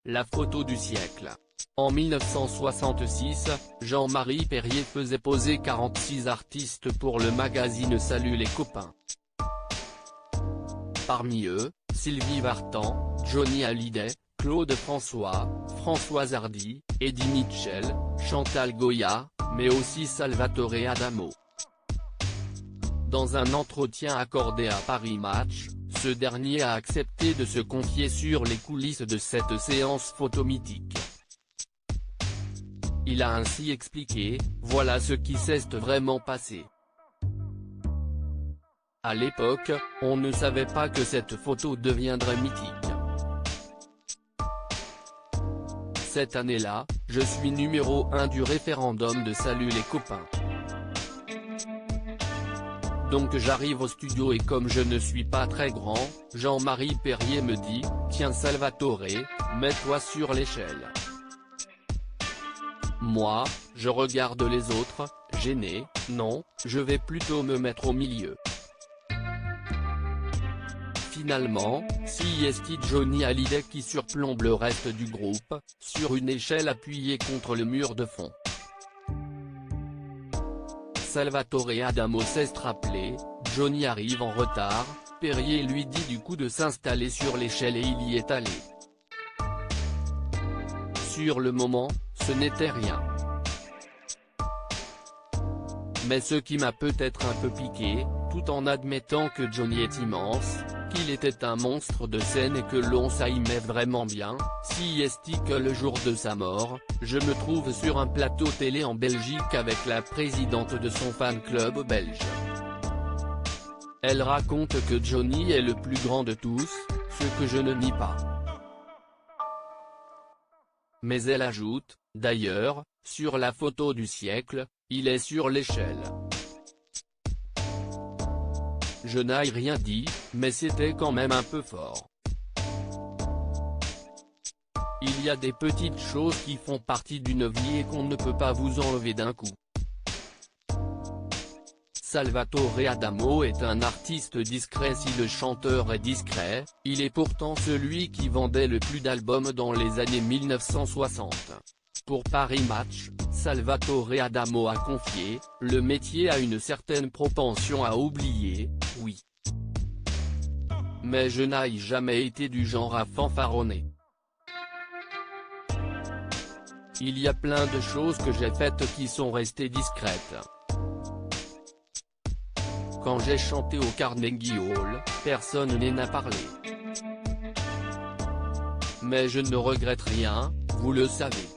La photo du siècle. En 1966, Jean-Marie Perrier faisait poser 46 artistes pour le magazine Salut les copains. Parmi eux, Sylvie Vartan, Johnny Hallyday, Claude François, Françoise Hardy, Eddie Mitchell, Chantal Goya, mais aussi Salvatore Adamo. Dans un entretien accordé à Paris Match, ce dernier a accepté de se confier sur les coulisses de cette séance photo mythique. Il a ainsi expliqué, voilà ce qui s'est vraiment passé. À l'époque, on ne savait pas que cette photo deviendrait mythique. Cette année-là, je suis numéro 1 du référendum de Salut les copains. Donc j'arrive au studio et comme je ne suis pas très grand, Jean-Marie Perrier me dit, tiens Salvatore, mets-toi sur l'échelle. Moi, je regarde les autres, gêné, non, je vais plutôt me mettre au milieu. Finalement, c'est Johnny Hallyday qui surplombe le reste du groupe, sur une échelle appuyée contre le mur de fond. Salvatore Adamo s'est rappelé, Johnny arrive en retard, Perrier lui dit du coup de s'installer sur l'échelle et il y est allé. Sur le moment, ce n'était rien. Mais ce qui m'a peut-être un peu piqué, tout en admettant que Johnny est immense, qu'il était un monstre de scène et que l'on s'aimait vraiment bien, c'est que le jour de sa mort, je me trouve sur un plateau télé en Belgique avec la présidente de son fan club belge. Elle raconte que Johnny est le plus grand de tous, ce que je ne nie pas. Mais elle ajoute, d'ailleurs, sur la photo du siècle, il est sur l'échelle. Je n'ai rien dit, mais c'était quand même un peu fort. Il y a des petites choses qui font partie d'une vie et qu'on ne peut pas vous enlever d'un coup. Salvatore Adamo est un artiste discret. Si le chanteur est discret, il est pourtant celui qui vendait le plus d'albums dans les années 1960. Pour Paris Match, Salvatore Adamo a confié, le métier a une certaine propension à oublier, oui. Mais je n'ai jamais été du genre à fanfaronner. Il y a plein de choses que j'ai faites qui sont restées discrètes. Quand j'ai chanté au Carnegie Hall, personne n'en a parlé. Mais je ne regrette rien, vous le savez.